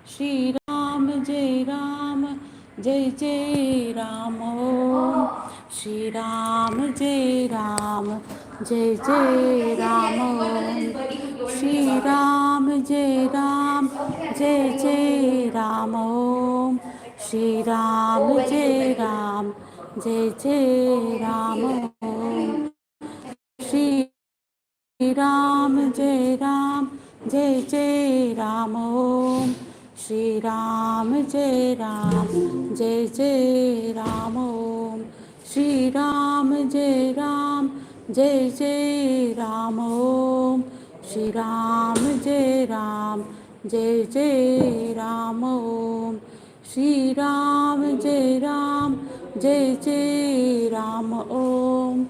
श्री राम जय राम जय जय राम ओम श्री राम जय राम जय जय राम ओम श्री राम जय राम जय जय राम ओम श्री राम जय राम जय जय राम ओम श्री राम जय राम जय जय राम ओम श्री राम जय राम जय जय राम ओम श्री राम जय राम जय जय राम ओम श्री राम जय राम जय जय राम ओम श्री राम जय राम जय जय राम ओम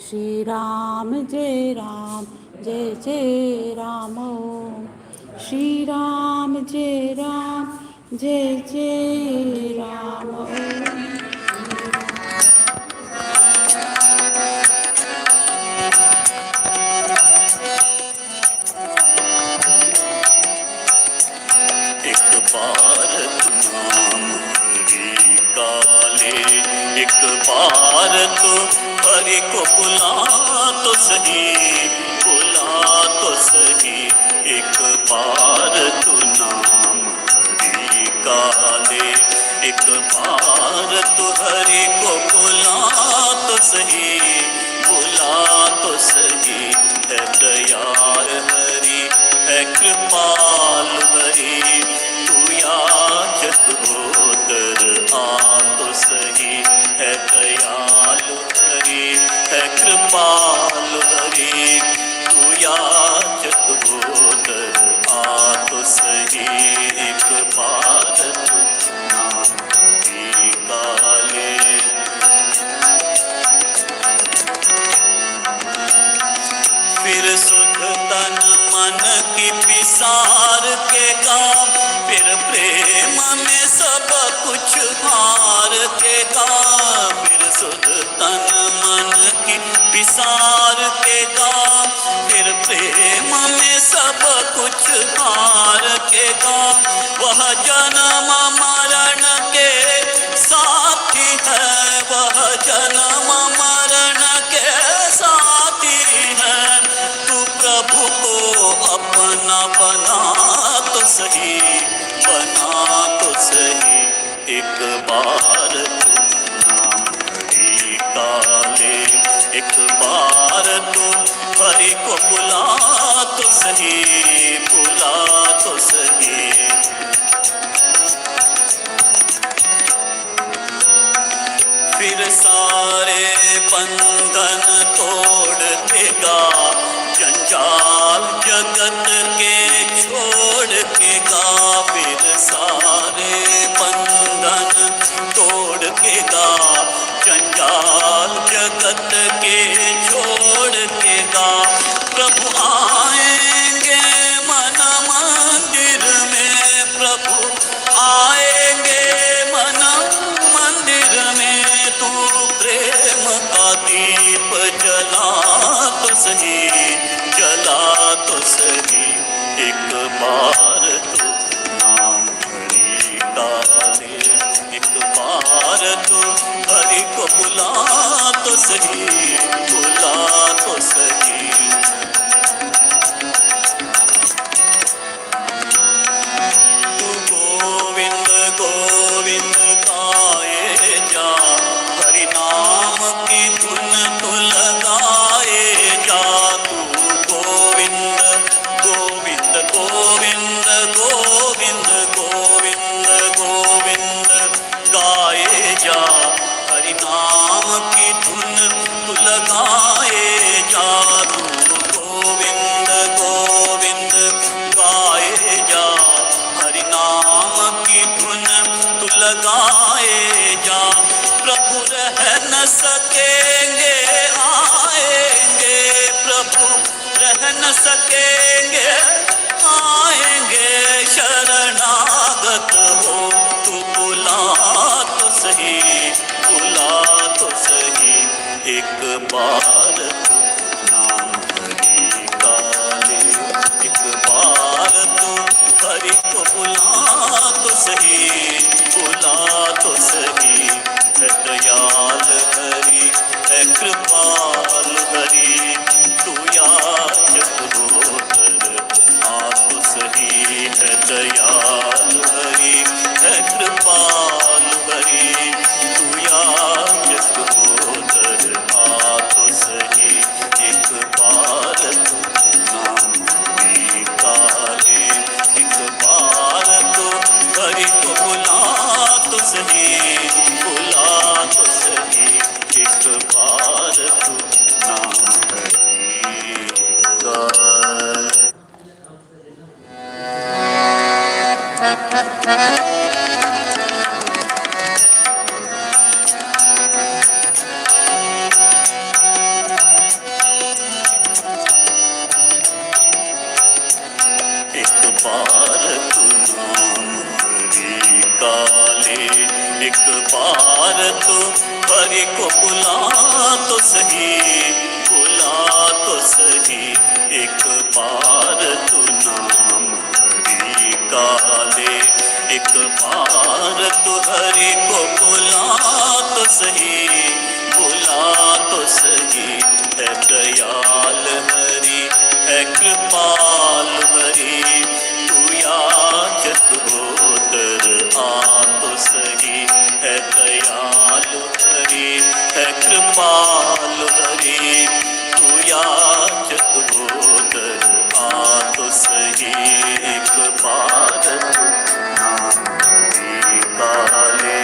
श्री राम जय राम जय जय राम ओम श्री राम जय राम जय जय राम ओम एक बार नाम हरि का ले, एक बार तो हरि को बुला तो सही, बुला तो सही। एक बार तो नाम हरि का ले, एक बार तो हरि को बुला तो सही, बुला तो सही। है दयाल हरि, है कृपाल हरि, तू याचक होकर आ तो सही। है दयालु हरि, है कृपाल हरि, तू याचक होकर आ तो सही। एक बार तू नाम हरि का ले। फिर सुध तन मन की पिसार के काम, फिर प्रेम में सब कुछ हार के काम। फिर सुध तन मन की पिसार के काम, फिर प्रेम में सब कुछ हार के काम। वह जन्म मरण के साथी है, वह जन्म मरण के साथी है। तू प्रभु को अपना बना तो सही, बना तो सही। एक बार तू नाम हरि का ले, एक बार तू हरि को बुला तो सही, बुला तो सही। फिर सारे बंधन तोड़ देगा, जंजाल जगत के छोड़ के गा। फिर सारे बंधन तोड़ के गा, जंजाल जगत के छोड़ के गा। प्रभु आएंगे मन मंदिर में, प्रभु आएंगे मन मंदिर में। तू प्रेम का दीप जला तो सही, जला तो सही। एक बार तू नाम हरि का ले, एक बार तू हरि को बुला तो सही, बुला तो सही। तू गोविंद गोविंद गाए जा, हरि नाम की धुन तू लगाए जा। तू गोविंद गोविंद गोविंद गोविंद गोविंद गोविंद गाए जा, हरि नाम की धुन तू लगाए जा। तू गोविंद गोविंद गाए जा, हरि नाम की धुन तू लगाए जा। प्रभु रह न सकेंगे आएंगे, प्रभु रह न सकेंगे आएंगे। शरणागत हो तू बुला तो सही, बुला तो सही। एक बार तू नाम हरि का ले, एक बार तू हरि को बुला सही, बुला तो सही, है दयाल हरि, है कृपाल हरि, तू याचक होकर आ तो सही, है दयाल हरि, है कृपाल हरि, तू याचक होकर आ तो सही, एक बार तू नाम निकाले, एक बार तो हरि को बुला तो सही, बुला तो सही, एक बार तू नाम निकाले। एक बार तू नाम हरि का ले, एक बार तू हरि को बुला तो सही, बुला तो सही, एक बार तू नाम हरि का ले, एक बार तू हरि को बुला तो सही, बुला तो सही, है दयाल हरि, है कृपाल हरि, तू याचक होकर आ तो सही, है दयालु हरि, है कृपाल हरि, तू याचक होकर आ तो सही, एक बार तू नाम निकाले।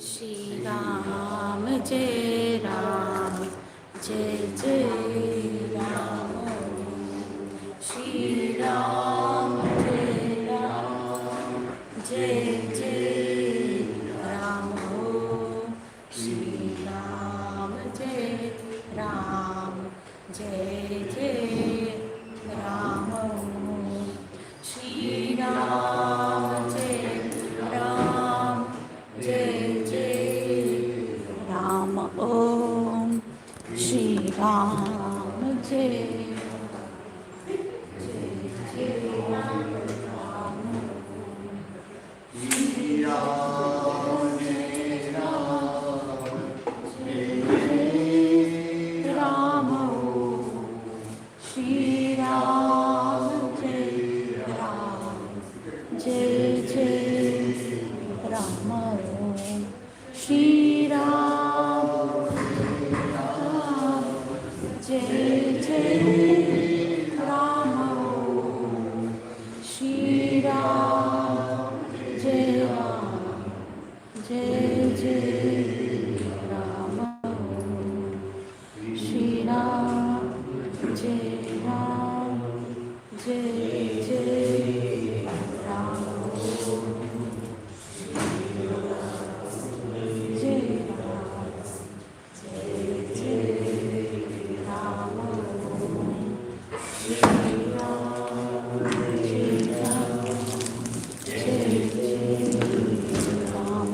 श्री राम जय राम, जय जय राम। श्री राम जय राम, जय जय राम। श्री राम जय राम, जय जय राम। श्री राम जय राम, जय जय राम। ओम श्री राम जय राम। श्री राम जय राम, जय जय राम। श्री राम जय जय राम। श्री राम जय राम, जय जय राम। श्री राम जय राम, जय जय राम। जय राम, जय जय राम। श्री राम जय राम, जय जय Ram.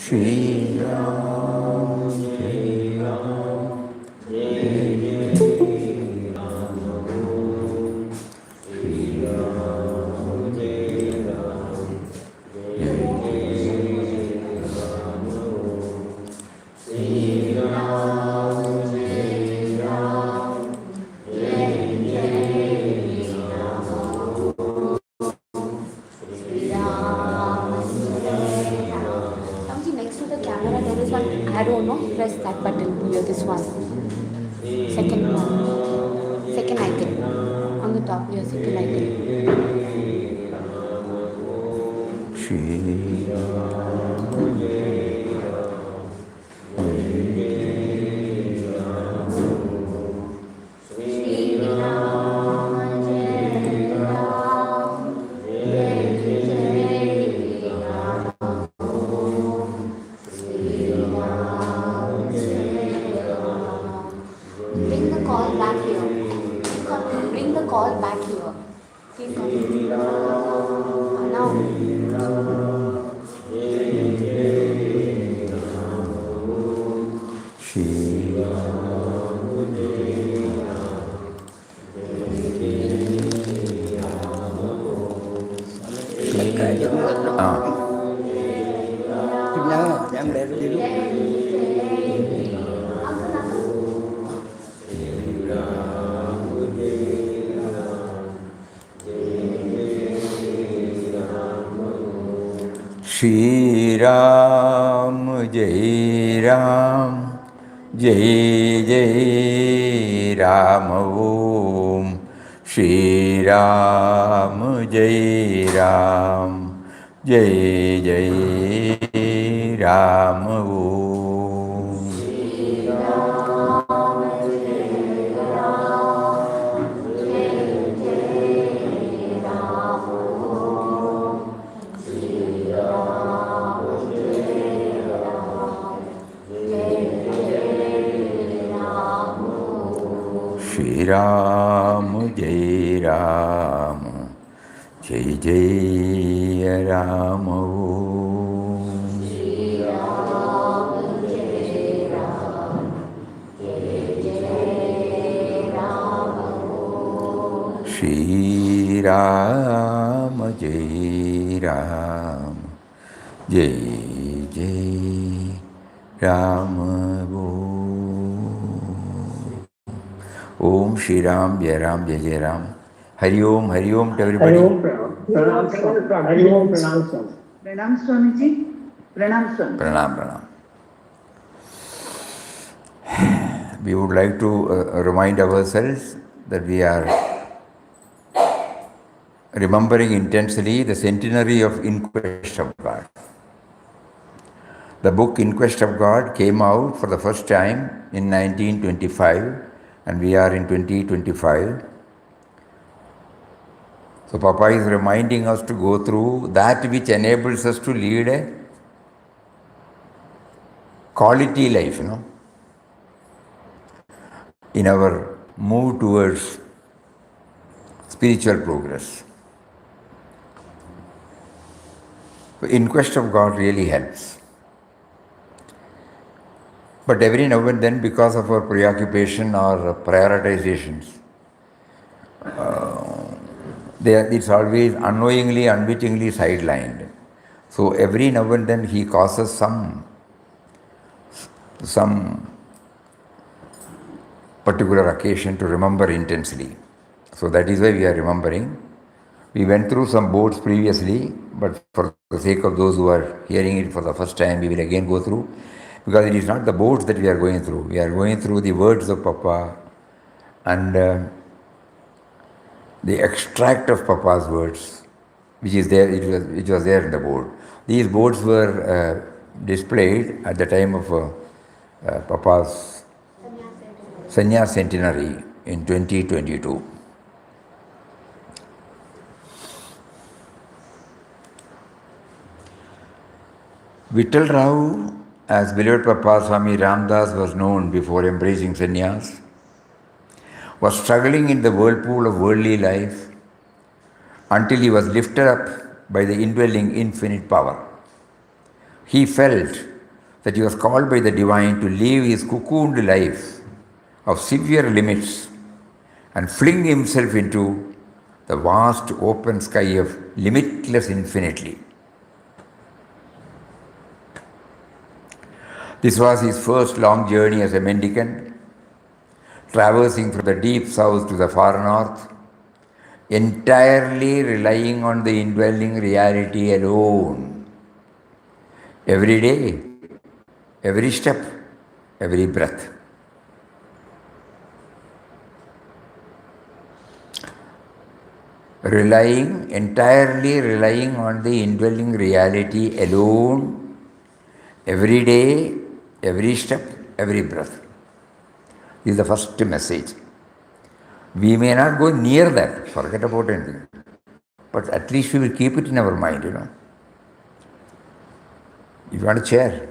Shri Ram, Jai Ram, Jai Jai Ram, Om. Shri Ram, Jai Ram, Jai Jai Ram, Om. Shri Ram, Jai Ram, Jai Jai Ram, Shri Ram, Jai Ram. Something next to the camera, there is one arrow, no? Press that button here, this one. Second one. Second icon. On the top, your second icon. Shri Ram, Jai Ram, Jai Ram, Shri Ram, Jai Ram, Jai Jai Ram, Shri Ram, Jai Ram, Bring the call back here. Bring the call back here. Shri Ram, Now. Shri Ram, Em để đi lúc Shri Ram, Jai Ram, Jai Jai Ram, Om. Shri Ram, Jai Ram, Jai Jai Ram, Om. Shri Ram, Jai Ram, Jai Jai Ram, Om. Shri Ram, Jai Ram, Jai Jai Ram, Om Shri Ram, Jai Ram, Jai Jai Ram. Hari Om to everybody. Hari Om Pranam. Hari Om Pranam. Pranam Swamiji. Pranam Swami. Pranam. We would like to remind ourselves that we are remembering intensely the centenary of In Quest of God. The book In Quest of God came out for the first time in 1925 and we are in 2025. So Papa is reminding us to go through that which enables us to lead a quality life, in our move towards spiritual progress. In Quest of God really helps. But every now and then, because of our preoccupation or prioritizations, it's always unknowingly, unwittingly sidelined. So every now and then he causes some particular occasion to remember intensely. So that is why we are remembering. We went through some boards previously, but for the sake of those who are hearing it for the first time, we will again go through. Because it is not the boards that we are going through. We are going through the words of Papa and the extract of Papa's words, which is there. It was there in the board. These boards were displayed at the time of Papa's Sannyas Centenary in 2022. Vittal Rao, as beloved Papa Swami Ramdas was known before embracing sannyas, was struggling in the whirlpool of worldly life until he was lifted up by the indwelling infinite power. He felt that he was called by the divine to live his cocooned life of severe limits and fling himself into the vast open sky of limitless infinity. This was his first long journey as a mendicant, traversing from the deep south to the far north, entirely relying on the indwelling reality alone. Every day, every step, every breath. Entirely relying on the indwelling reality alone, every day, every step, every breath. This is the first message. We may not go near that, forget about anything, but at least we will keep it in our mind, If you want a chair,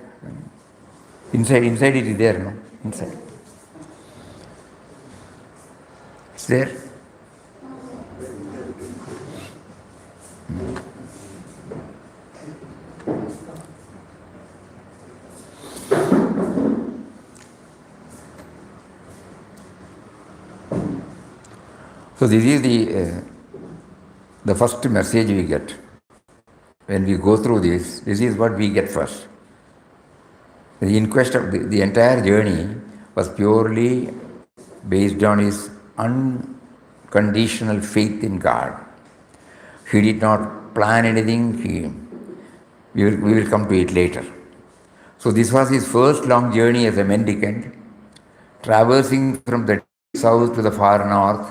inside it is there, Inside. It's there. So this is the first message we get. When we go through this is what we get first. The inquest of the entire journey was purely based on his unconditional faith in God. He did not plan anything. We will come to it later. So this was his first long journey as a mendicant, traversing from the south to the far north,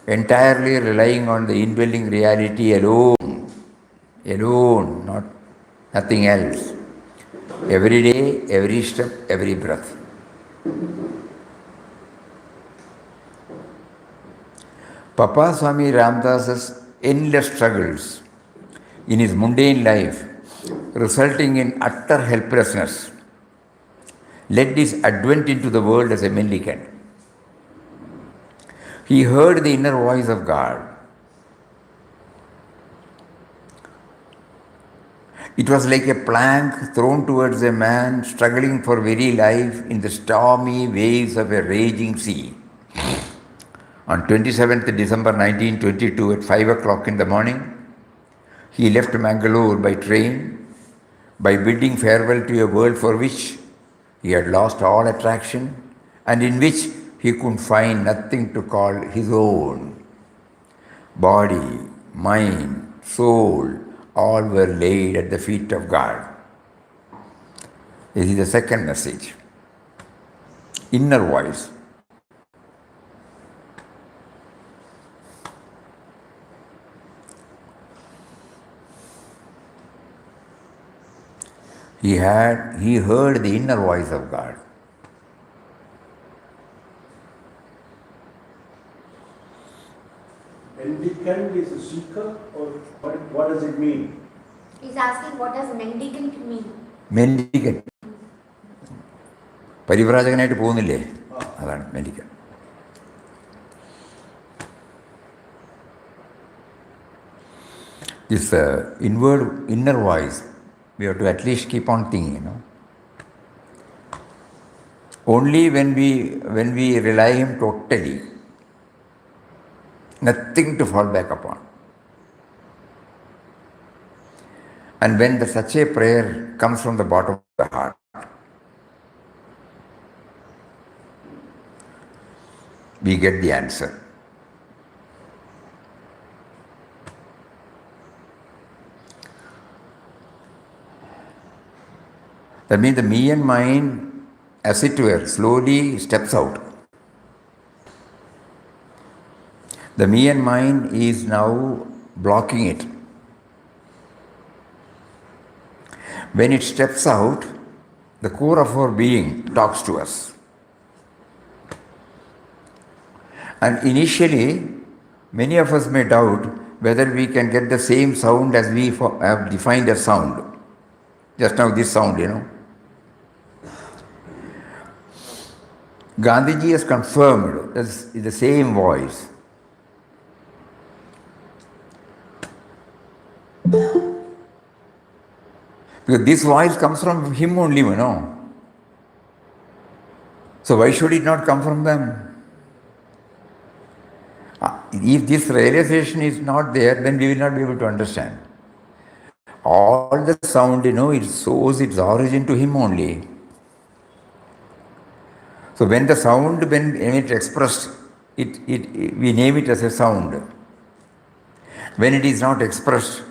entirely relying on the indwelling reality alone, nothing else. Every day, every step, every breath. Papa Swami Ramdas's endless struggles in his mundane life, resulting in utter helplessness, led his advent into the world as a mendicant. He heard the inner voice of God. It was like a plank thrown towards a man struggling for very life in the stormy waves of a raging sea. On 27th December 1922 at 5 o'clock in the morning, he left Mangalore by train, by bidding farewell to a world for which he had lost all attraction and in which he could find nothing to call his own. Body, mind, soul, all were laid at the feet of God. This is the second message. Inner voice. He heard the inner voice of God. Mendicant is a seeker, or what does it mean? He's asking what does mendicant mean? Mendicant. പരിവ്രാജകനായിട്ട് പോകുന്നില്ലേ, അതാണ് മെൻഡിക്കൻ. This inner voice, we have to at least keep on thinking, Only when we rely him totally, nothing to fall back upon. And when such a prayer comes from the bottom of the heart, we get the answer. That means the me and mind, as it were, slowly steps out. The me and mind is now blocking it. When it steps out, the core of our being talks to us. And initially, many of us may doubt whether we can get the same sound as we have defined as sound. Just now this sound, Gandhiji has confirmed that it's the same voice. Because this voice comes from him only, you know. So why should it not come from them? If this realization is not there, then we will not be able to understand. All the sound, you know, it owes its origin to him only. So when the sound, when it's expressed, we name it as a sound. When it is not expressed,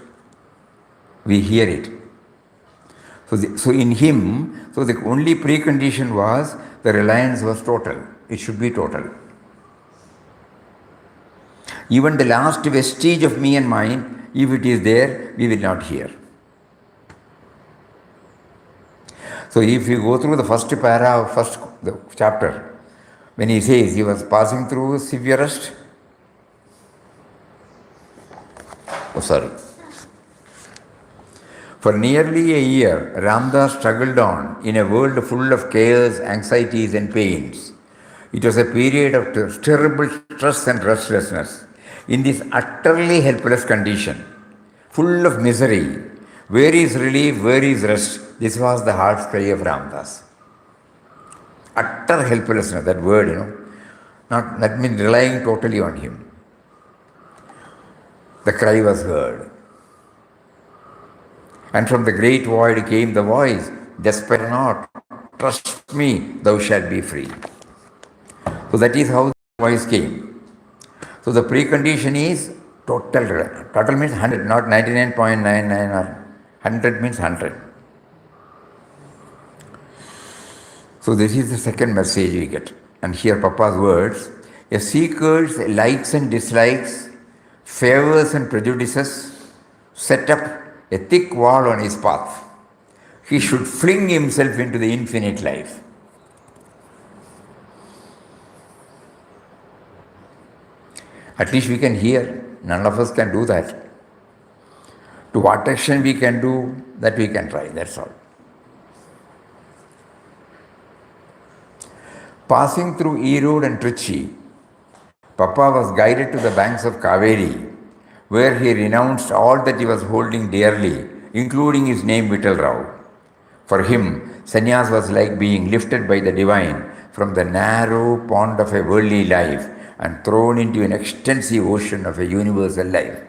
we hear it. So in him, so the only precondition was the reliance was total. It should be total. Even the last vestige of me and mine, if it is there, we will not hear. So if you go through the first para of the chapter, when he says he was passing through severest, For nearly a year, Ramdas struggled on in a world full of cares, anxieties and pains. It was a period of terrible stress and restlessness. In this utterly helpless condition, full of misery, where is relief, where is rest? This was the heart's cry of Ramdas. Utter helplessness, that word, you know. That means relying totally on him. The cry was heard. And from the great void came the voice, despair not, trust me, thou shalt be free. So that is how the voice came. So the precondition is total. Total means 100, not 99.99 or 100 means 100. So this is the second message we get. And here Papa's words, a seeker's likes and dislikes, favors and prejudices set up a thick wall on his path. He should fling himself into the infinite life. At least we can hear. None of us can do that. To what extent we can do, that we can try, that's all. Passing through Erode and Trichy, Papa was guided to the banks of Kaveri, where he renounced all that he was holding dearly, including his name Vittal Rao. For him, sannyas was like being lifted by the divine from the narrow pond of a worldly life and thrown into an extensive ocean of a universal life.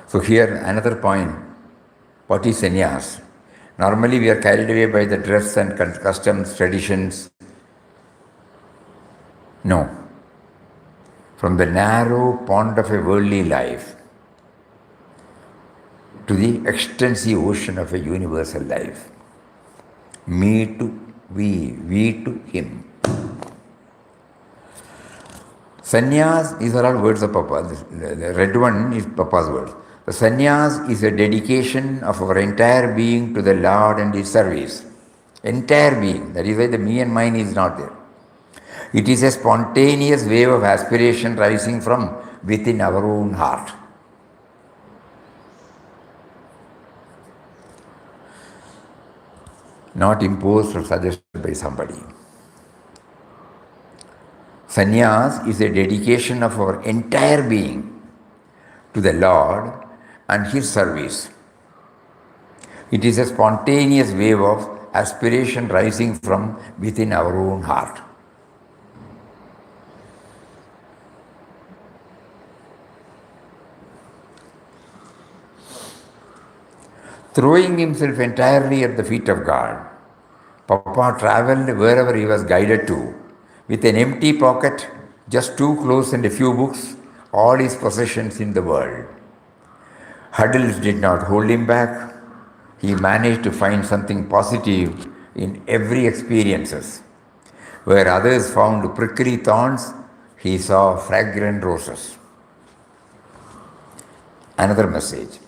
So here another point, what is sannyas? Normally we are carried away by the dress and customs, traditions. No. From the narrow pond of a worldly life to the extensive ocean of a universal life. Me to we to him. Sannyas, these are all words of Papa. The red one is Papa's words. The sannyas is a dedication of our entire being to the Lord and His service. Entire being. That is why the me and mine is not there. It is a spontaneous wave of aspiration rising from within our own heart. Not imposed or suggested by somebody. Sannyas is a dedication of our entire being to the Lord and His service. It is a spontaneous wave of aspiration rising from within our own heart. Throwing himself entirely at the feet of God, Papa travelled wherever he was guided to, with an empty pocket, just 2 clothes and a few books, all his possessions in the world. Hurdles did not hold him back. He managed to find something positive in every experiences. Where others found prickly thorns, he saw fragrant roses. Another message.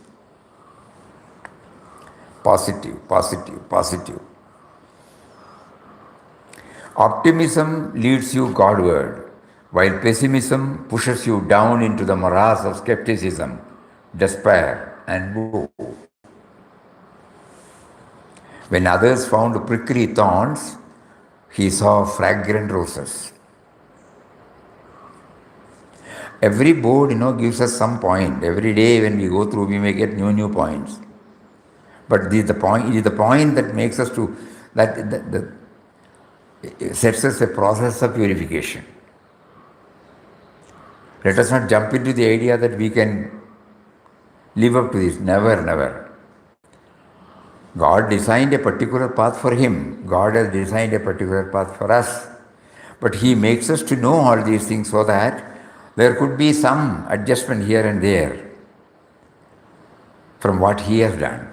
Positive, positive, positive. Optimism leads you Godward, while pessimism pushes you down into the morass of skepticism, despair, and woe. When others found prickly thorns, he saw fragrant roses. Every board, gives us some point. Every day when we go through, we may get new points. But it is the point that makes us to, that sets us a process of purification. Let us not jump into the idea that we can live up to this. Never, never. God designed a particular path for him. God has designed a particular path for us. But he makes us to know all these things so that there could be some adjustment here and there from what he has done.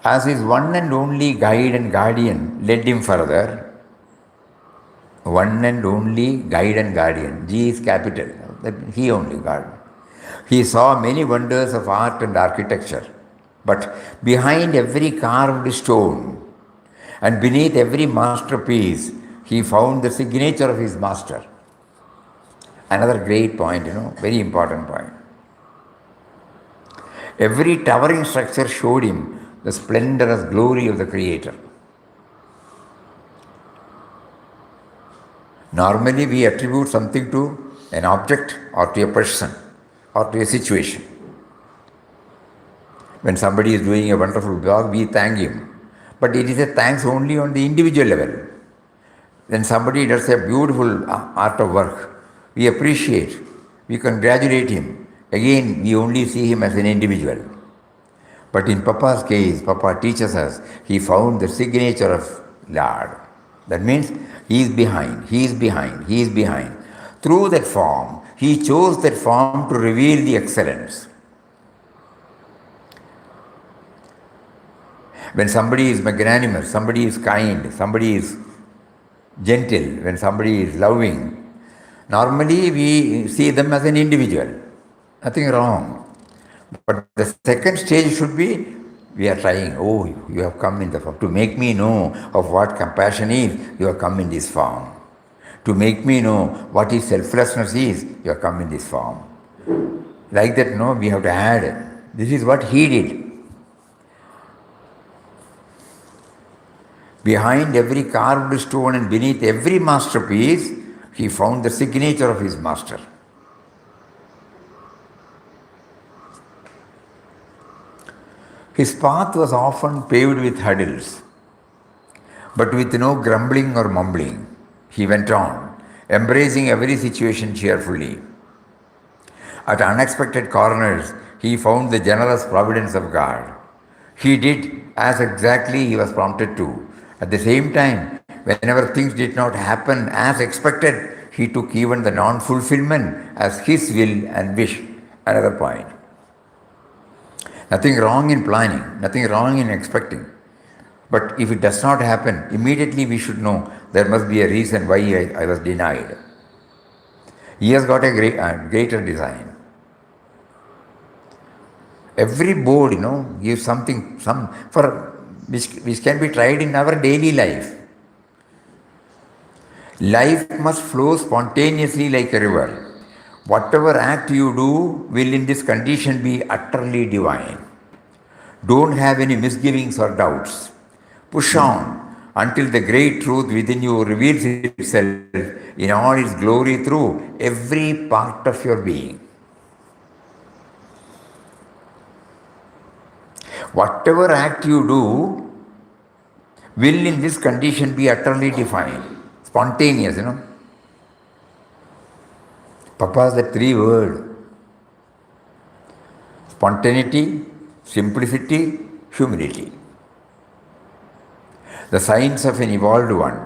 As his one and only guide and guardian led him further, one and only guide and guardian, G is capital, that he only God. He saw many wonders of art and architecture, but behind every carved stone and beneath every masterpiece, he found the signature of his master. Another great point, very important point. Every towering structure showed him the splendorous glory of the Creator. Normally we attribute something to an object or to a person or to a situation. When somebody is doing a wonderful job, we thank him. But it is a thanks only on the individual level. When somebody does a beautiful art of work, we appreciate, we congratulate him. Again, we only see him as an individual. But in Papa's case, Papa teaches us, he found the signature of Lord. That means he is behind, he is behind, he is behind. Through that form, he chose that form to reveal the excellence. When somebody is magnanimous, somebody is kind, somebody is gentle, when somebody is loving, normally we see them as an individual. Nothing wrong. But the second stage should be, we are trying, you have come in the form. To make me know of what compassion is, you have come in this form. To make me know what is selflessness is, you have come in this form. Like that, we have to add. This is what he did. Behind every carved stone and beneath every masterpiece, he found the signature of his master. His path was often paved with hurdles, but with no grumbling or mumbling. He went on, embracing every situation cheerfully. At unexpected corners, he found the generous providence of God. He did as exactly he was prompted to. At the same time, whenever things did not happen as expected, he took even the non-fulfillment as his will and wish. Another point. Nothing wrong in planning, nothing wrong in expecting. But if it does not happen, immediately we should know there must be a reason why I was denied. He has got a greater design. Every board, gives something, which can be tried in our daily life. Life must flow spontaneously like a river. Whatever act you do will in this condition be utterly divine. Don't have any misgivings or doubts. Push on until the great truth within you reveals itself in all its glory through every part of your being. Whatever act you do will in this condition be utterly defined. Spontaneous, Papa's the 3 words: spontaneity, simplicity, humility. The signs of an evolved one.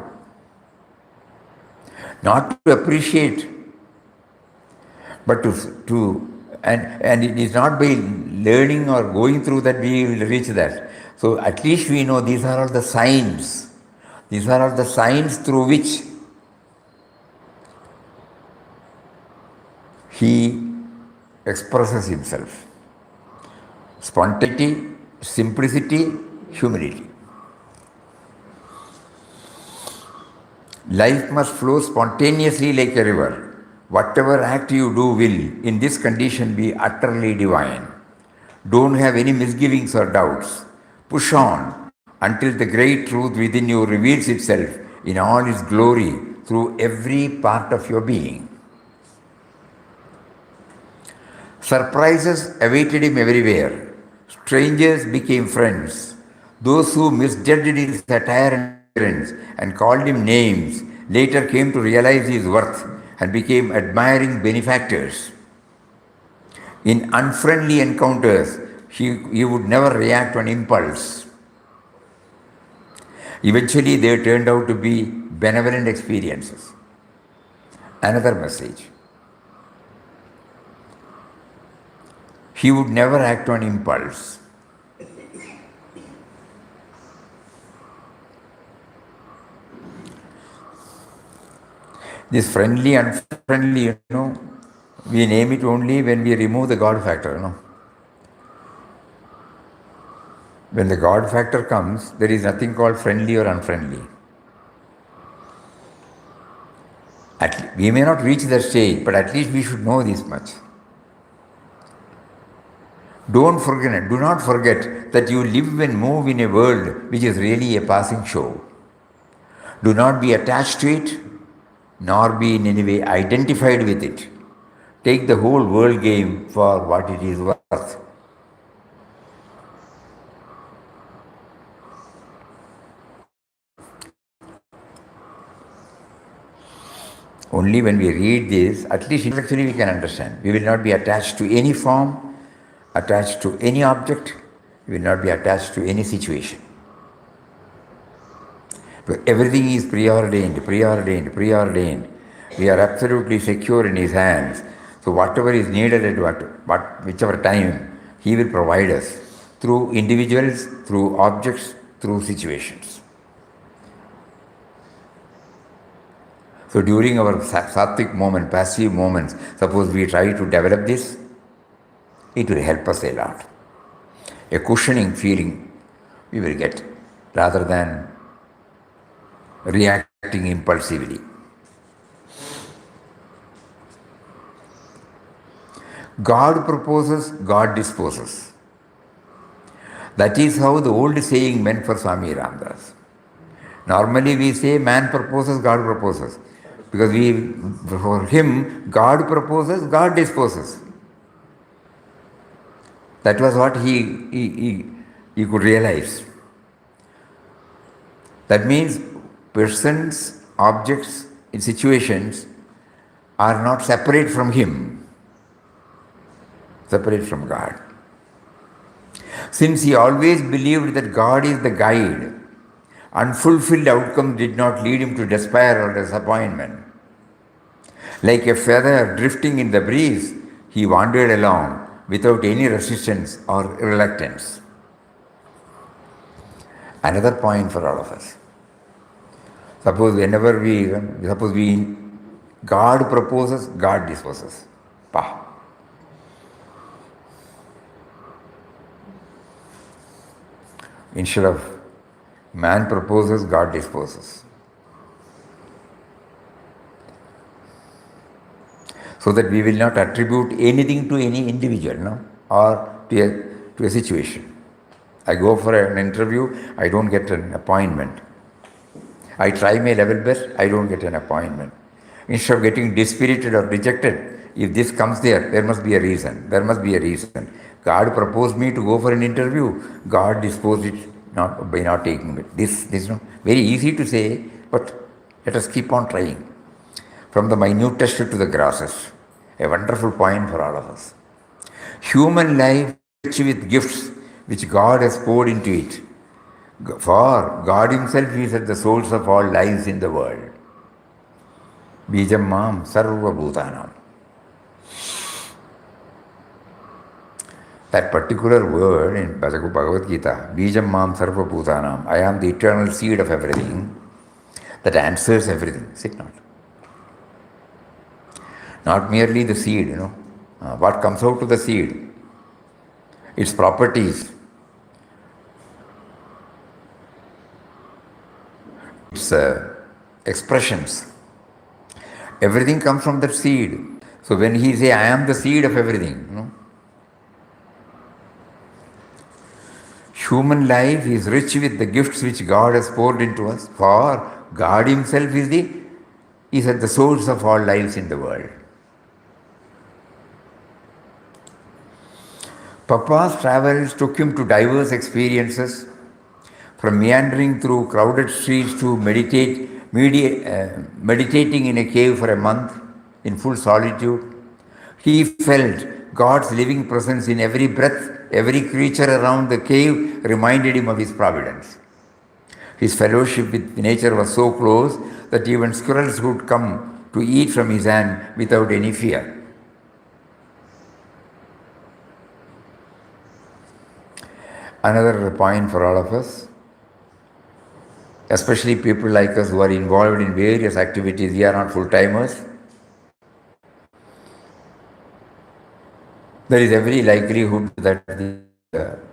Not to appreciate, but and it is not by learning or going through that we will reach that. So at least we know these are all the signs. These are all the signs through which he expresses himself. Spontaneity, simplicity, humility. Life must flow spontaneously like a river. Whatever act you do will, in this condition, be utterly divine. Don't have any misgivings or doubts. Push on until the great truth within you reveals itself in all its glory through every part of your being. Surprises awaited him everywhere. Strangers became friends. Those who misjudged his attire and appearance and called him names later came to realize his worth and became admiring benefactors. In unfriendly encounters, he would never react on impulse. Eventually, they turned out to be benevolent experiences. Another message. He would never act on impulse. This friendly, unfriendly, we name it only when we remove the God factor, When the God factor comes, there is nothing called friendly or unfriendly. We may not reach that stage, but at least we should know this much. Do not forget that you live and move in a world which is really a passing show. Do not be attached to it, nor be in any way identified with it. Take the whole world game for what it is worth. Only when we read this, at least intellectually we can understand. We will not be attached to any form, attached to any object, we will not be attached to any situation. But everything is preordained. We are absolutely secure in His hands. So whatever is needed at whichever time, He will provide us through individuals, through objects, through situations. So during our sattvic moment, passive moments, suppose we try to develop this, it will help us a lot. A cushioning feeling we will get rather than reacting impulsively. God proposes, God disposes. That is how the old saying meant for Swami Ramdas. Normally we say man proposes, God proposes. Because for him, God proposes, God disposes. That was what he could realize. That means persons, objects, in situations are not separate from him, separate from God. Since he always believed that God is the guide, unfulfilled outcomes did not lead him to despair or disappointment. Like a feather drifting in the breeze, he wandered along without any resistance or reluctance. Another point for all of us. Suppose God proposes, God disposes. Instead of man proposes, God disposes. So that we will not attribute anything to any individual, or to a situation. I go for an interview, I don't get an appointment. I try my level best, I don't get an appointment. Instead of getting dispirited or rejected, if this comes there must be a reason. There must be a reason. God proposed me to go for an interview. God disposed it by not taking it. This is not very easy to say, but let us keep on trying. From the minutest to the grossest. A wonderful point for all of us. Human life rich with gifts which God has poured into it. For God Himself is at the source of all lives in the world. Bijam mam sarva bhutanam. That particular word in Bhagavad Gita, Bijam mam sarva bhutanam, I am the eternal seed of everything, that answers everything, is it not? Not merely the seed, what comes out of the seed, its properties, its expressions. Everything comes from that seed. So when he says, I am the seed of everything, human life is rich with the gifts which God has poured into us, for God himself is at the source of all lives in the world. Papa's travels took him to diverse experiences, from meandering through crowded streets to meditating in a cave for a month in full solitude. He felt God's living presence in every breath. Every creature around the cave reminded him of his providence. His fellowship with nature was so close that even squirrels would come to eat from his hand without any fear. Another point for all of us, especially people like us who are involved in various activities, we are not full-timers. There is every likelihood that the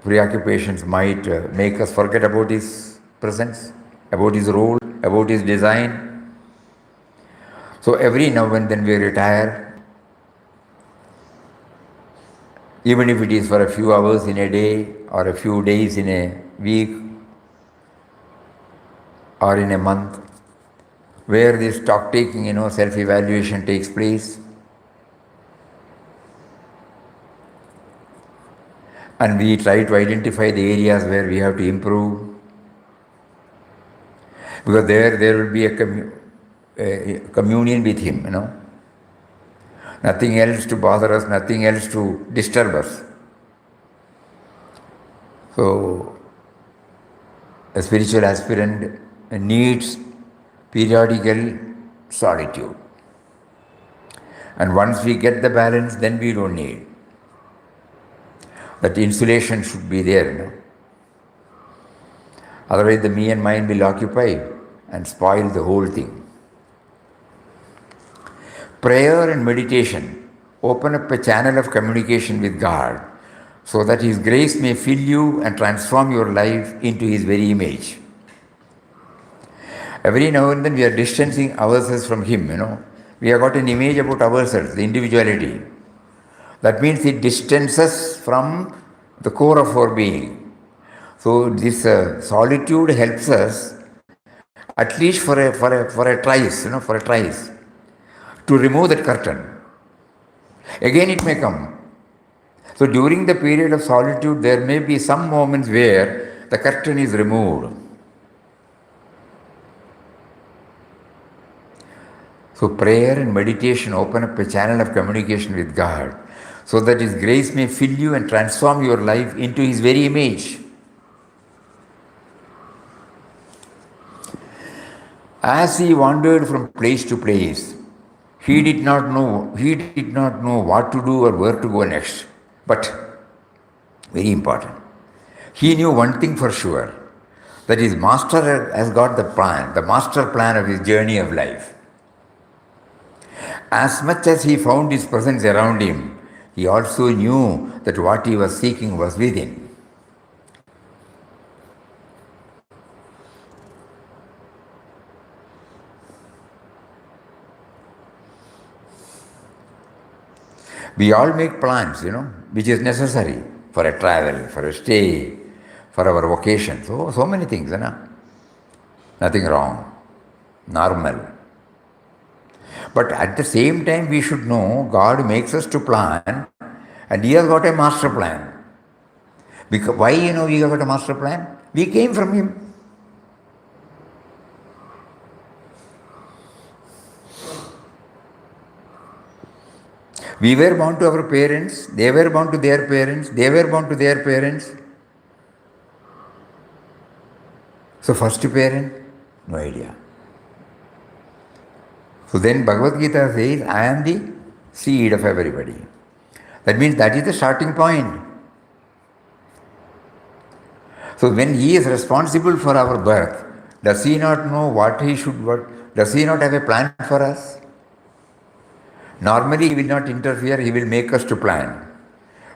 preoccupations might make us forget about his presence, about his role, about his design. So every now and then we retire, even if it is for a few hours in a day or a few days in a week or in a month, where this stock-taking, self-evaluation takes place. And we try to identify the areas where we have to improve. Because there will be a communion with him, Nothing else to bother us, nothing else to disturb us. So, a spiritual aspirant needs periodical solitude. And once we get the balance, then we don't need. That insulation should be there, Otherwise the me and mine will occupy and spoil the whole thing. Prayer and meditation open up a channel of communication with God so that His grace may fill you and transform your life into His very image. Every now and then we are distancing ourselves from Him, We have got an image about ourselves, the individuality. That means it distances from the core of our being. So this solitude helps us, at least for a trice, to remove that curtain. Again it may come. So during the period of solitude, there may be some moments where the curtain is removed. So prayer and meditation open up a channel of communication with God so that His grace may fill you and transform your life into His very image. As he wandered from place to place, he did not know what to do or where to go next. But, very important, he knew one thing for sure, that his master has got the plan, the master plan of his journey of life. As much as he found his presence around him, he also knew that what he was seeking was within. We all make plans, which is necessary for a travel, for a stay, for our vocation. So many things, Nothing wrong, normal. But at the same time, we should know God makes us to plan, and He has got a master plan. Because why, we have got a master plan? We came from Him. We were born to our parents, they were born to their parents, they were born to their parents. So first parent, no idea. So then Bhagavad Gita says, I am the seed of everybody. That means that is the starting point. So when He is responsible for our birth, does He not know what He should work? Does He not have a plan for us? Normally He will not interfere, He will make us to plan.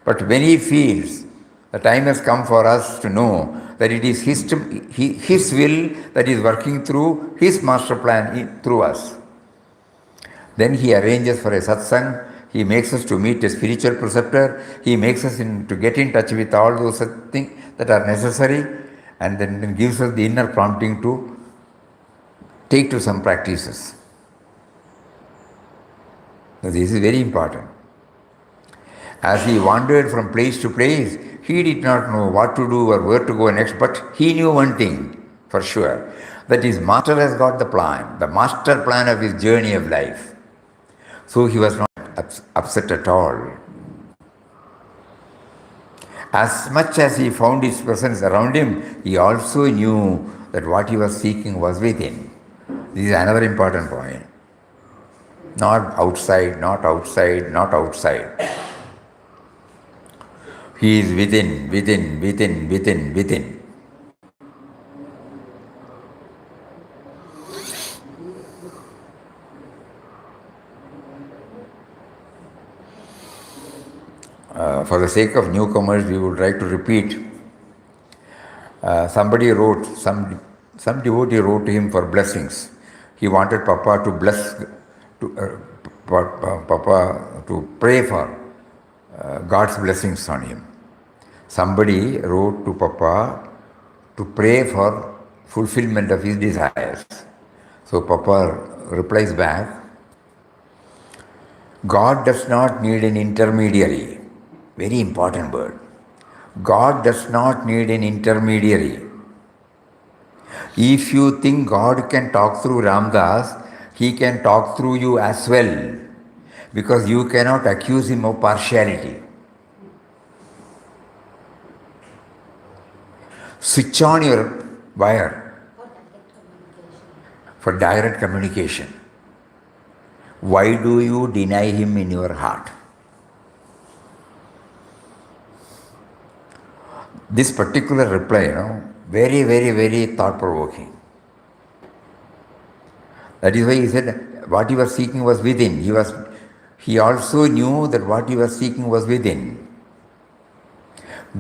But when He feels the time has come for us to know that it is His will that is working through His master plan through us, then He arranges for a satsang, He makes us to meet a spiritual preceptor, He makes us to get in touch with all those things that are necessary, and then gives us the inner prompting to take to some practices. Now, this is very important. As he wandered from place to place, he did not know what to do or where to go next, but he knew one thing for sure, that his master has got the plan, the master plan of his journey of life. So he was not upset at all. As much as he found his presence around him, he also knew that what he was seeking was within. This is another important point. Not outside, not outside, not outside. He is within, within, within, within, within. For the sake of newcomers, we would like to repeat. Somebody wrote, some devotee wrote to him for blessings. He wanted Papa to bless, Papa to pray for God's blessings on him. Somebody wrote to Papa to pray for fulfillment of his desires. So Papa replies back, God does not need an intermediary. Very important word. God does not need an intermediary. If you think God can talk through Ramdas, he can talk through you as well, because you cannot accuse him of partiality. Switch on your wire for direct communication. Why do you deny him in your heart? This particular reply, very, very, very thought-provoking. That is why he said what he was seeking was within. He also knew that what he was seeking was within.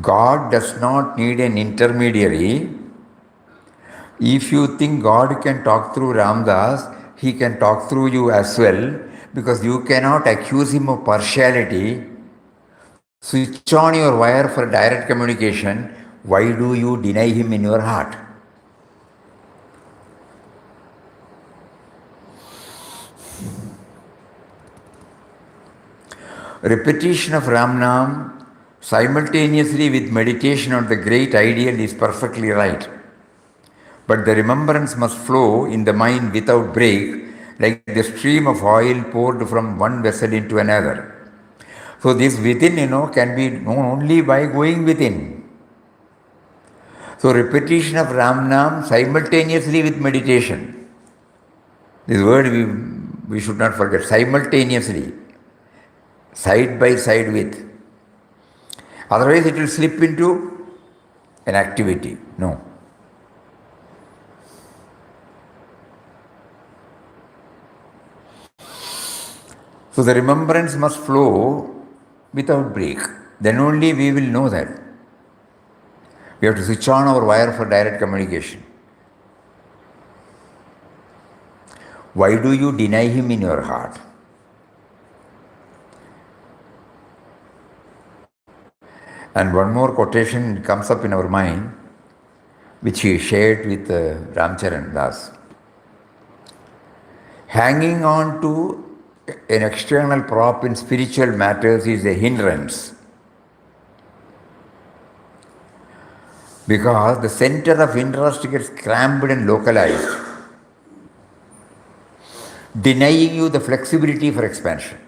God does not need an intermediary. If you think God can talk through Ramdas, he can talk through you as well, because you cannot accuse him of partiality. Switch on your wire for direct communication. Why do you deny him in your heart? Repetition of Ram Nam simultaneously with meditation on the great ideal is perfectly right. But the remembrance must flow in the mind without break, like the stream of oil poured from one vessel into another. So this within, can be known only by going within. So repetition of Ram Nam simultaneously with meditation. This word we should not forget. Simultaneously. Side by side with. Otherwise it will slip into an activity. No. So the remembrance must flow without break. Then only we will know that. We have to switch on our wire for direct communication. Why do you deny him in your heart? And one more quotation comes up in our mind, which he shared with Ramcharan Das. Hanging on to an external prop in spiritual matters is a hindrance, because the center of interest gets cramped and localized, denying you the flexibility for expansion.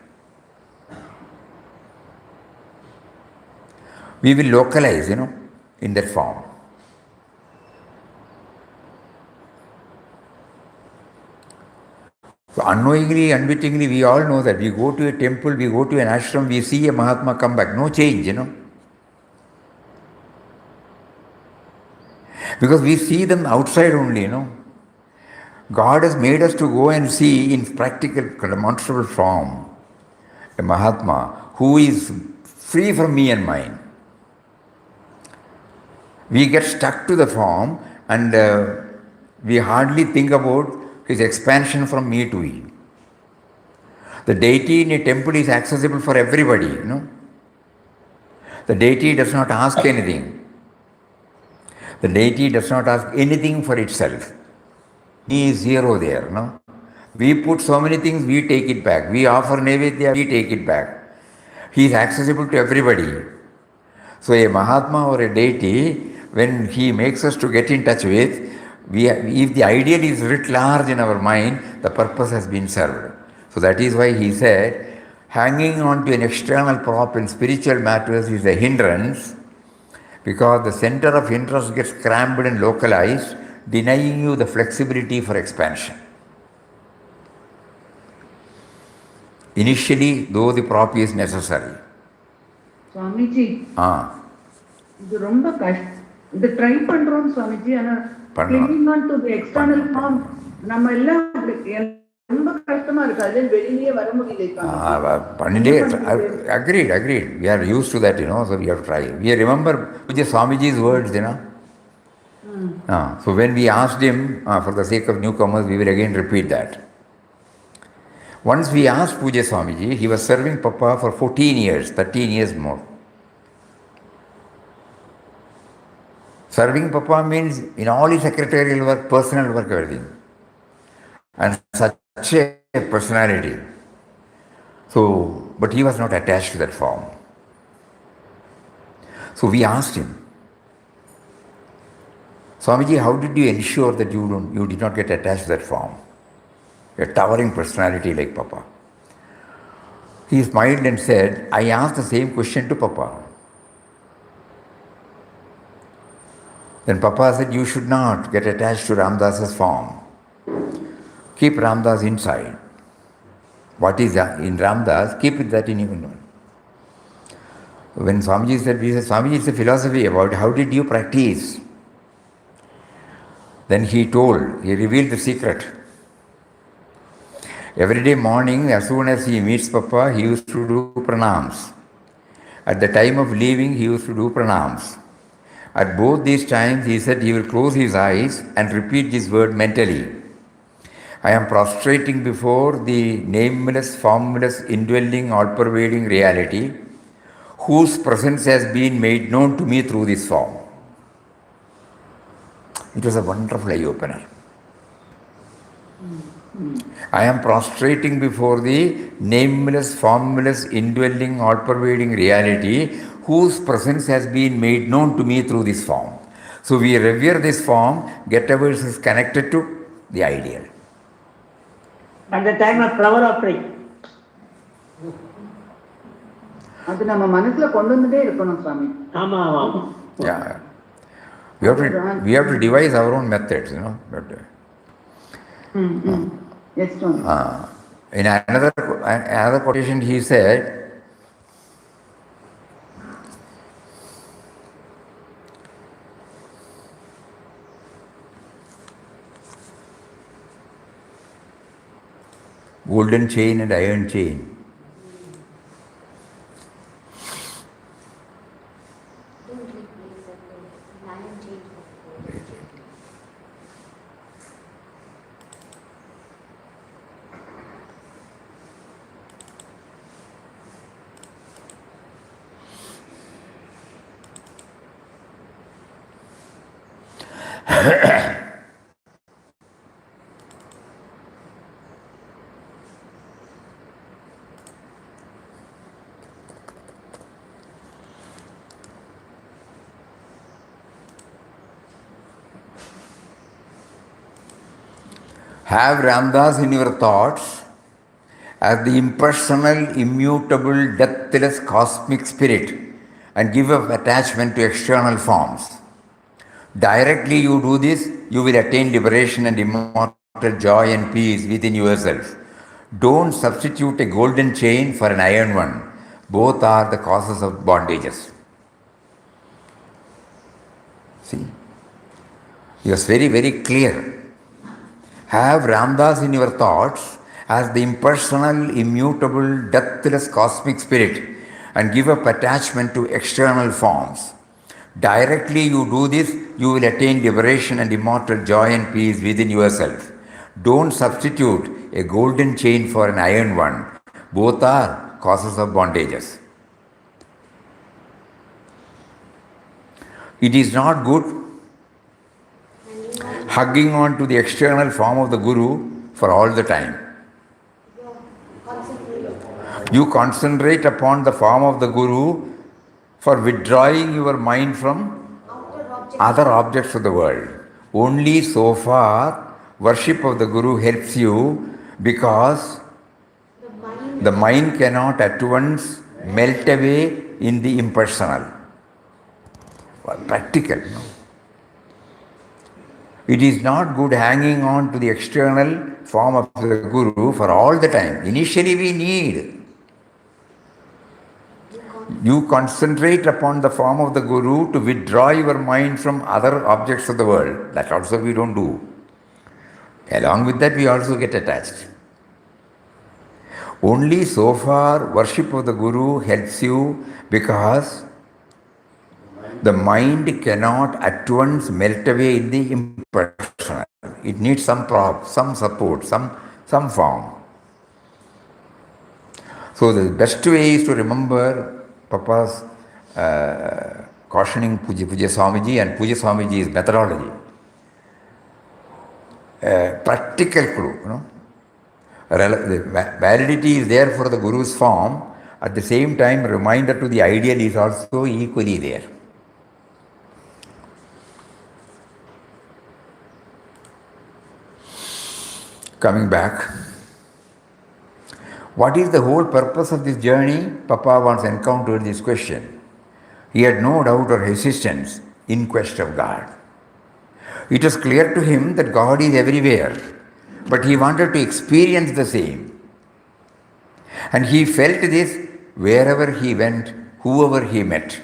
We will localize, in that form. So unknowingly, unwittingly, we all know that we go to a temple, we go to an ashram, we see a Mahatma come back. No change, Because we see them outside only, God has made us to go and see in practical, demonstrable form a Mahatma who is free from me and mine. We get stuck to the form and we hardly think about his expansion from me to he. The deity in a temple is accessible for everybody, The deity does not ask anything. The deity does not ask anything for itself. He is zero there, no? We put so many things, we take it back. We offer Naivedya, we take it back. He is accessible to everybody. So a Mahatma or a deity, when he makes us to get in touch with, if the ideal is writ large in our mind, the purpose has been served. So that is why he said, hanging on to an external prop in spiritual matters is a hindrance, because the center of interest gets cramped and localized, denying you the flexibility for expansion. Initially, though the prop is necessary. Swamiji, இது ரொம்ப இது try பண்றோம் சுவாமிஜி. ஆனா clinging on to the external form நம்ம எல்லாம் ரொம்ப கஷ்டமா இருக்கு. அது வெளியே வர முடியல. Agreed. We are used to that, so we have to try. We remember Swamiji's words, So when we asked him, for the sake of newcomers, we will again repeat that. Once we asked Puja Swamiji, he was serving Papa for 14 years, 13 years more. Serving Papa means in all his secretarial work, personal work, everything. And such a personality. So, but he was not attached to that form. So we asked him, Swamiji, how did you ensure that you did not get attached to that form? A towering personality like Papa. He smiled and said, I asked the same question to Papa. Then Papa said, you should not get attached to Ramdas's form. Keep Ramdas inside. What is in Ramdas, keep that in you. When Swamiji said, we said, Swamiji, it's a philosophy about how did you practice? Then he revealed the secret. Every day morning, as soon as he meets Papa, he used to do pranams. At the time of leaving, he used to do pranams. At both these times, he said he will close his eyes and repeat this word mentally. I am prostrating before the nameless, formless, indwelling, all-pervading reality, whose presence has been made known to me through this form. It was a wonderful eye-opener. I am prostrating before the nameless, formless, indwelling, all-pervading reality, whose presence has been made known to me through this form. So we revere this form, get ourselves connected to the ideal. At the time of flower offering. அது நம்ம மனசுல கொண்டு வந்துட்டே இருக்கணும் சுவாமி. ஆமா. Yeah. We have to devise our own methods, But, Yes, Swami. In another quotation he said, golden chain and iron chain. Have Ramdas in your thoughts as the impersonal, immutable, deathless cosmic spirit and give up attachment to external forms. Directly you do this, you will attain liberation and immortal joy and peace within yourself. Don't substitute a golden chain for an iron one. Both are the causes of bondages. See? He was very, very clear. Have Ramdas in your thoughts as the impersonal, immutable, deathless cosmic spirit and give up attachment to external forms. Directly you do this, you will attain liberation and immortal joy and peace within yourself. Don't substitute a golden chain for an iron one. Both are causes of bondages. It is not good hugging on to the external form of the Guru for all the time. You concentrate upon the form of the Guru for withdrawing your mind from other objects of the world. Only so far worship of the Guru helps you, because the mind cannot at once melt away in the impersonal. Practical. No? It is not good hanging on to the external form of the Guru for all the time. Initially we need. You concentrate upon the form of the Guru to withdraw your mind from other objects of the world. That also we don't do. Along with that we also get attached. Only so far worship of the Guru helps you, because the mind cannot at once melt away in the impersonal. It needs some prop, some support, some form. So the best way is to remember Papa's cautioning Puja Swamiji and Puja Swamiji's methodology. Practical clue, you know. The validity is there for the Guru's form. At the same time, reminder to the ideal is also equally there. Coming back, what is the whole purpose of this journey? Papa once encountered this question. He had no doubt or resistance in quest of God. It was clear to him that God is everywhere, but he wanted to experience the same. And he felt this wherever he went, whoever he met.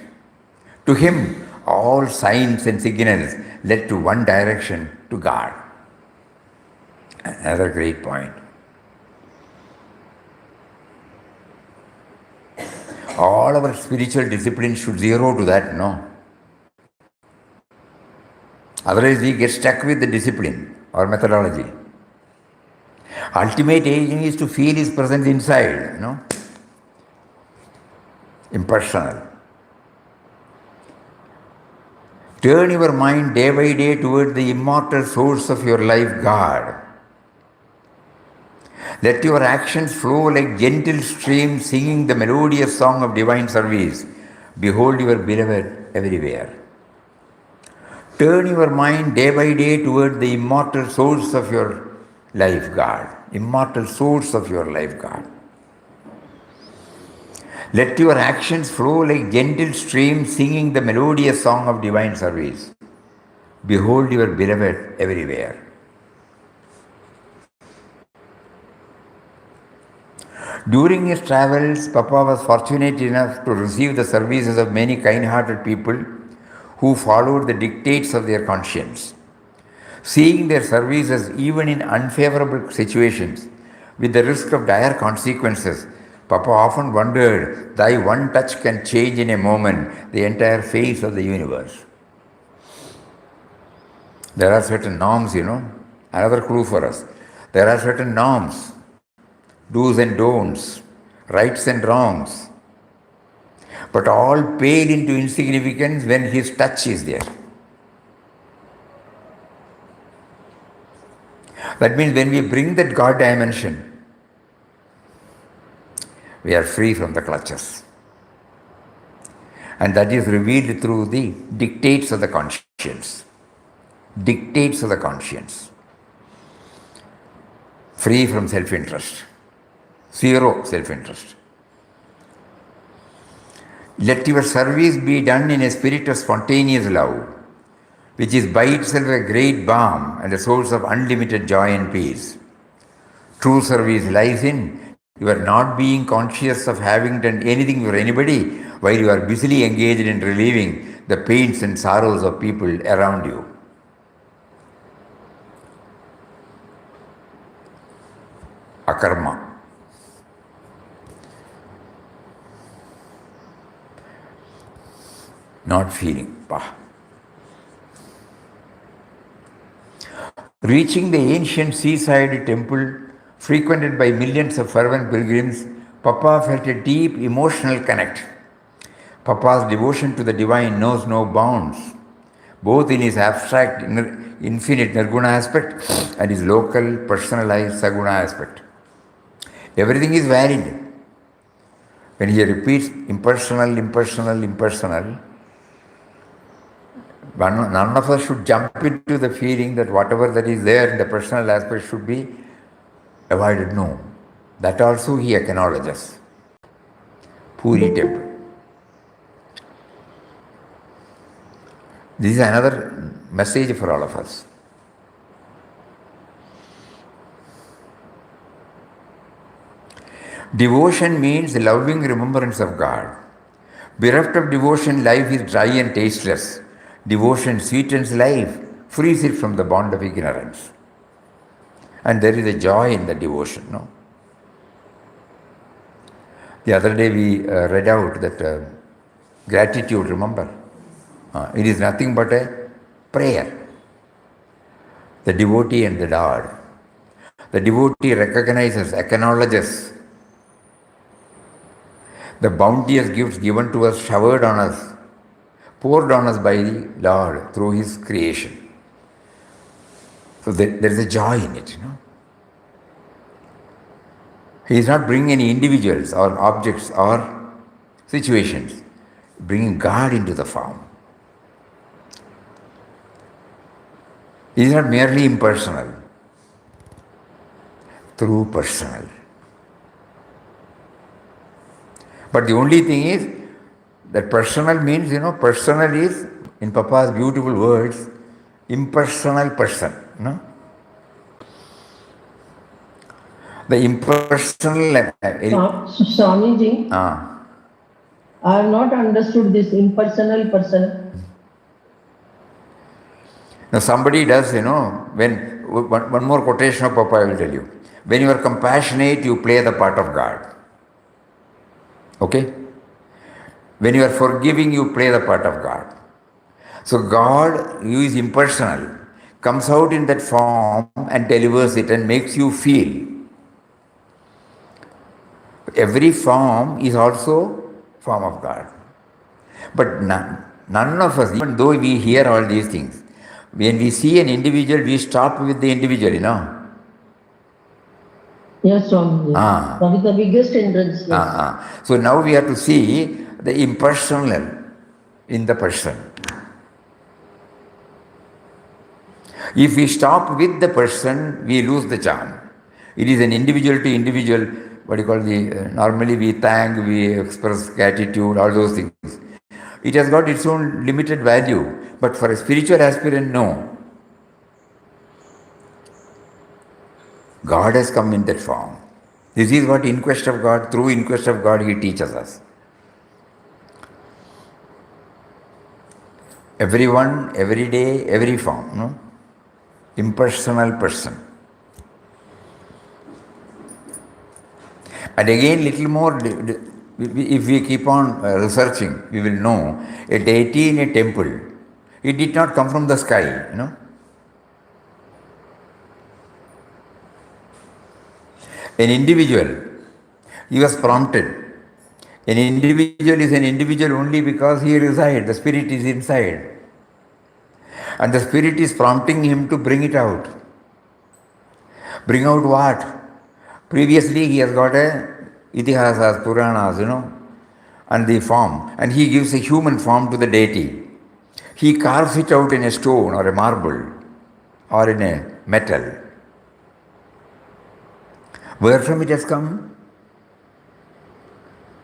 To him, all signs and signals led to one direction, to God. Another great point. All our spiritual disciplines should zero to that, no? Otherwise we get stuck with the discipline or methodology. Ultimate aim is to feel His presence inside, impersonal. Turn your mind day by day toward the immortal source of your life, God. Let your actions flow like gentle streams singing the melodious song of divine service. Behold your beloved everywhere. Turn your mind day by day toward the immortal source of your life, God. Immortal source of your life, God. Let your actions flow like gentle streams singing the melodious song of divine service. Behold your beloved everywhere. During his travels, Papa was fortunate enough to receive the services of many kind-hearted people who followed the dictates of their conscience. Seeing their services even in unfavorable situations, with the risk of dire consequences, Papa often wondered, thy one touch can change in a moment the entire face of the universe. There are certain norms, another clue for us. There are certain norms, do's and don'ts, rights and wrongs, but all pale into insignificance when His touch is there. That means when we bring that God dimension, we are free from the clutches. And that is revealed through the dictates of the conscience. Dictates of the conscience. Free from self-interest. Zero self-interest. Let your service be done in a spirit of spontaneous love, which is by itself a great balm and a source of unlimited joy and peace. True service lies in you are not being conscious of having done anything for anybody while you are busily engaged in relieving the pains and sorrows of people around you. Akarma. Not feeling. Reaching the ancient seaside temple frequented by millions of fervent pilgrims, Papa felt a deep emotional connect. Papa's devotion to the divine knows no bounds, both in his abstract infinite nirguna aspect and his local, personalized saguna aspect. Everything is valid. When he repeats impersonal, impersonal, impersonal, none of us should jump into the feeling that whatever that is there in the personal aspect should be avoided. No. That also he acknowledges. Puri temple. This is another message for all of us. Devotion means loving remembrance of God. Bereft of devotion, life is dry and tasteless. Devotion sweetens life, frees it from the bond of ignorance. And there is a joy in the devotion, no? The other day we read out that gratitude, remember? It is nothing but a prayer. The devotee and the Lord. The devotee recognizes, acknowledges the bounteous gifts given to us, showered on us, poured on us by the Lord through His creation. So there is a joy in it, you know. He is not bringing any individuals or objects or situations, bringing God into the form. He is not merely impersonal, through personal. But the only thing is that personal means, personal is, in Papa's beautiful words, impersonal person. No? The impersonal... Swamiji, I have not understood this impersonal person. Now somebody does, when one more quotation of Papa I will tell you. When you are compassionate, you play the part of God. Okay? When you are forgiving, you play the part of God. So God, who is impersonal, comes out in that form and delivers it and makes you feel. Every form is also form of God. But none of us, even though we hear all these things, when we see an individual, we stop with the individual, Yes, Swamiji. That is the biggest hindrance. Yes. So now we have to see the impersonal in the person. If we stop with the person, we lose the charm. It is an individual to individual, normally we thank, we express gratitude, all those things. It has got its own limited value, but for a spiritual aspirant, no. God has come in that form. This is what inquest of God, through inquest of God, He teaches us. Everyone, every day, every form, no? Impersonal person. And again, little more, if we keep on researching, we will know a deity in a temple, it did not come from the sky, An individual, he was prompted. An individual is an individual only because he resides, the spirit is inside. And the spirit is prompting him to bring it out. Bring out what? Previously he has got a itihasas, puranas, and the form. And he gives a human form to the deity. He carves it out in a stone or a marble or in a metal. Where from it has come?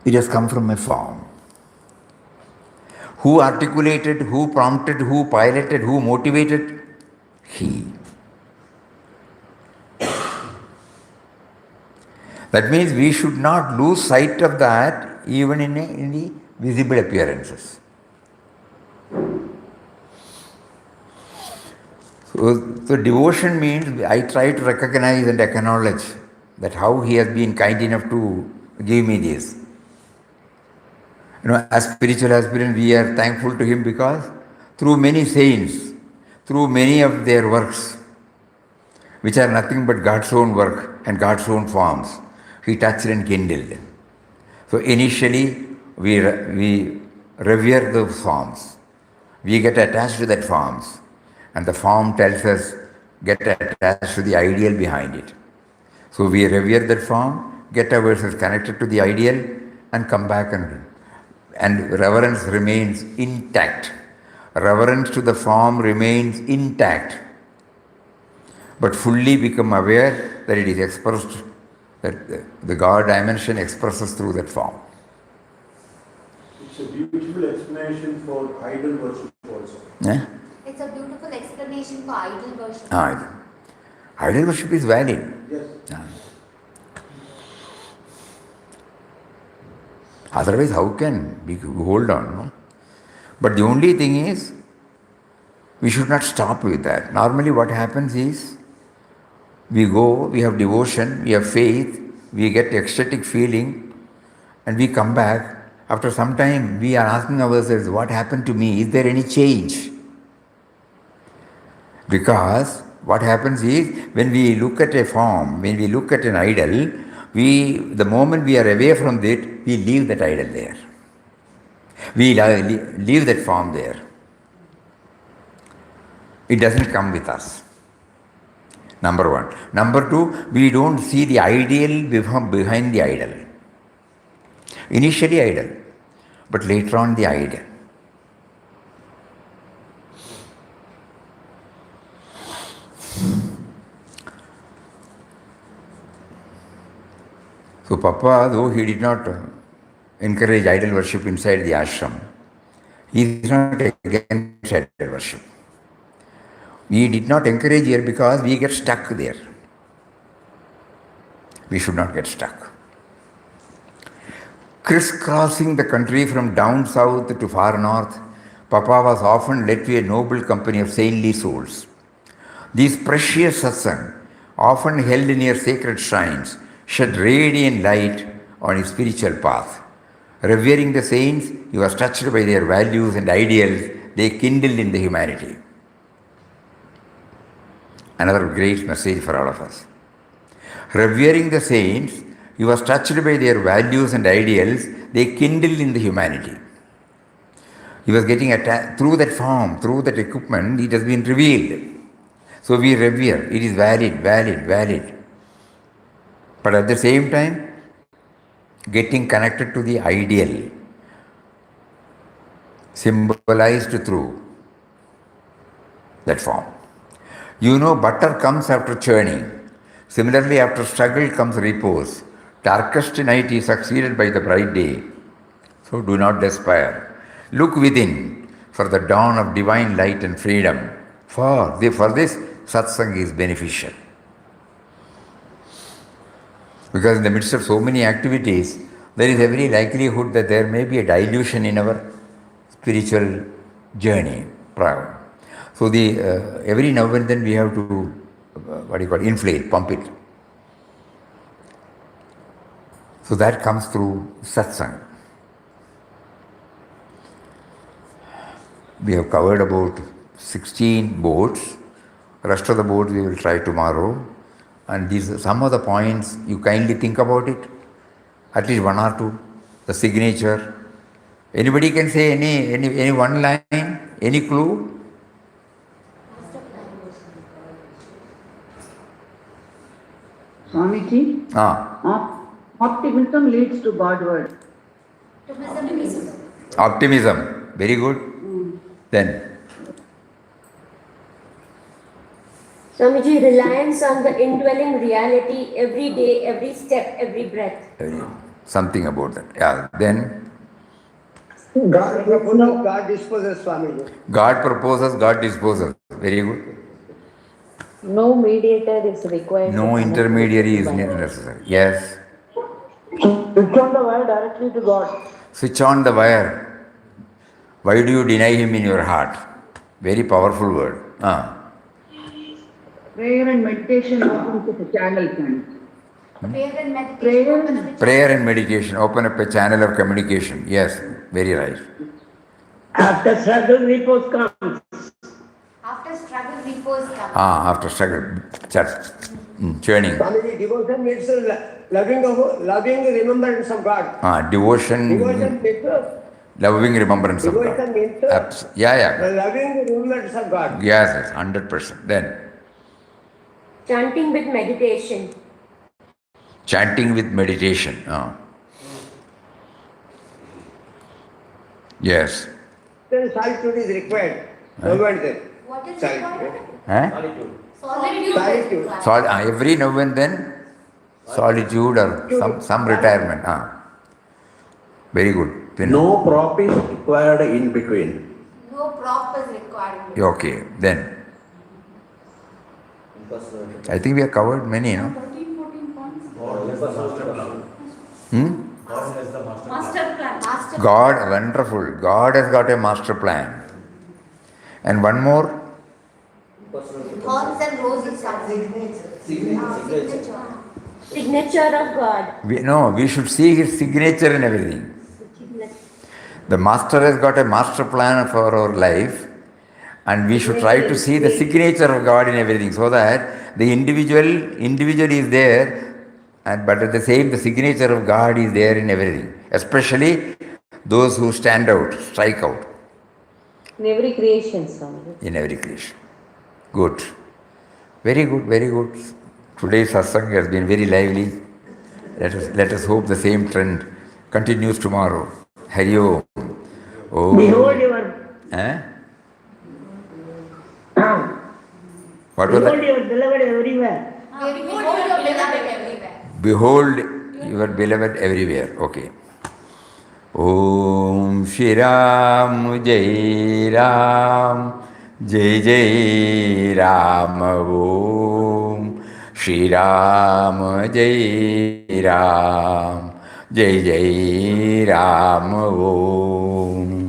It has come from a form. Who articulated, who prompted, who piloted, who motivated? He. That means we should not lose sight of that even in the visible appearances. So devotion means I try to recognize and acknowledge that how He has been kind enough to give me this. As spiritual aspirants, we are thankful to Him because through many saints, through many of their works, which are nothing but God's own work and God's own forms, He touched and kindled. So initially, we revere those forms. We get attached to that forms. And the form tells us, get attached to the ideal behind it. So we revere that form, get ourselves connected to the ideal, and come back and reverence remains intact. Reverence to the form remains intact, but fully become aware that it is expressed, that the God dimension expresses through that form. It's a beautiful explanation for idol worship also. Yeah? It's a beautiful explanation for idol worship. Idol worship is valid. Yes. Otherwise, how can we hold on? No? But the only thing is, we should not stop with that. Normally, what happens is, we go, we have devotion, we have faith, we get ecstatic feeling, and we come back. After some time, we are asking ourselves, what happened to me? Is there any change? Because what happens is, when we look at a form, when we look at an idol, the moment we are away from it, we leave that idol there. We leave that form there. It doesn't come with us. Number one. Number two, we don't see the ideal behind the idol. Initially idol, but later on the idol. So Papa, though he did not encourage idol worship inside the ashram, he is not against idol worship. We did not encourage here because we get stuck there. We should not get stuck. Crisscrossing the country from down south to far north, Papa was often led to a noble company of saintly souls. These precious satsang, often held near sacred shrines, shed radiant light on his spiritual path. Revering the saints, he was touched by their values and ideals they kindled in the humanity. Another great message for all of us. Revering the saints, he was touched by their values and ideals they kindled in the humanity. He was getting attached through that form, through that equipment, it has been revealed. So we revere, it is valid. But at the same time, getting connected to the ideal, symbolized through that form. You know, butter comes after churning. Similarly, after struggle comes repose. Darkest night is succeeded by the bright day. So do not despair. Look within for the dawn of divine light and freedom. For this, satsang is beneficial. Because in the midst of so many activities, there is every likelihood that there may be a dilution in our spiritual journey. So every now and then we have to, inflate, pump it. So that comes through satsang. We have covered about 16 boards. Rest of the boards we will try tomorrow. And these some of the points, you kindly think about it. At least one or two. The signature. Anybody can say any one line, any clue? Swamiji, optimism leads to Godward. Optimism, very good. Then Swamiji, reliance on the indwelling reality every day, every step, every breath. Something about that. Yeah. Then God proposes, God disposes, Swamiji. God proposes, God disposes. Very good. No mediator is required. No intermediary is necessary. Yes. Switch on the wire directly to God. Switch on the wire. Why do you deny him in your heart? Very powerful word. Prayer and meditation opens a channel. Prayer and meditation open up a channel of communication. Yes, very right. After struggle, repose comes. After struggle, repose comes. After struggle, churning. Swamiji, devotion means loving remembrance of God. Devotion Devotion means Loving remembrance of God. Devotion means Yeah. loving the remembrance of God. Yes, 100%. Then Chanting with meditation. chanting with meditation. Yes. Then solitude is required. No wonder. What is Solitude. required? Solitude. Every now and then, solitude or some retirement. Very good. Then, No prop is required in between. No prop is required. okay, then. I think we have covered many, no? 13, 14 points. Master plan. God, wonderful. God has got a master plan. And one more? Thorns and roses. Signature of God. We should see his signature in everything. The master has got a master plan for our life, and we should try to see the signature of God in everything, so that the individual is there, but at the same, the signature of God is there in everything, especially those who stand out, strike out. In every creation, Swami. In every creation. Good. Very good, very good. Today's satsang has been very lively. Let us hope the same trend continues tomorrow. Hari Om. Oh. Behold your. What was Behold that? your beloved everywhere. Behold your beloved everywhere. Okay. Om Shri Ram Jai Ram Jai Jai Ram Om Shri Ram Jai Ram Jai Jai Ram Om.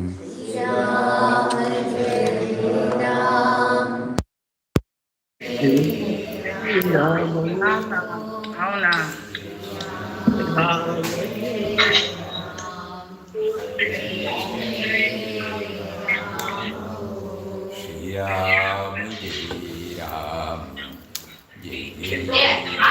Shri Ram Jai Ram Jai Jai Ram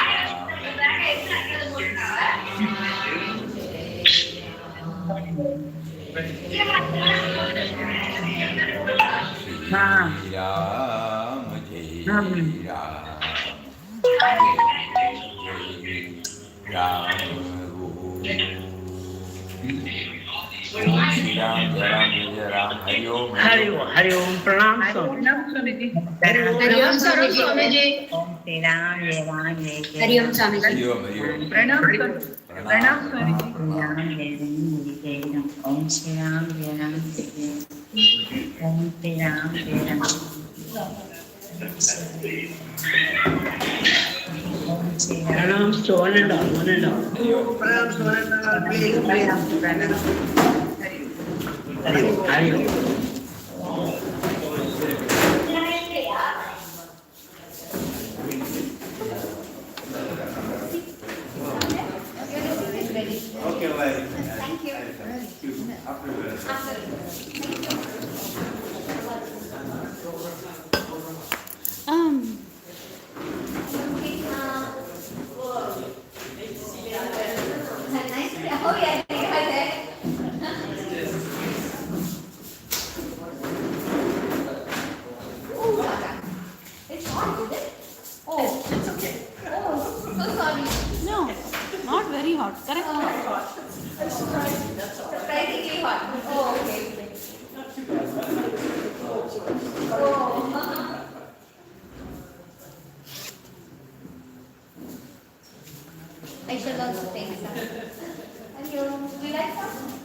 Shri Ram Jai Ram Jai Ram Om Shri Ram Jai Ram Jai Ram Hari Om. Hari Om. Pranam Swamiji. Hari Om Swamiji. Om Sri Ram Jai Ram Jai Jai. Hari Om Swamiji. Hari Om, Hari Om. Pranam Swamiji. Om Sri Ram Jai Ram Jai Jai. Om Sri Ram Jai Ram Jai Jai. Om Sri Ram. Pranam to one and all. Pranam to one and all. Please. Hari Om. I shall also take some. And you like some?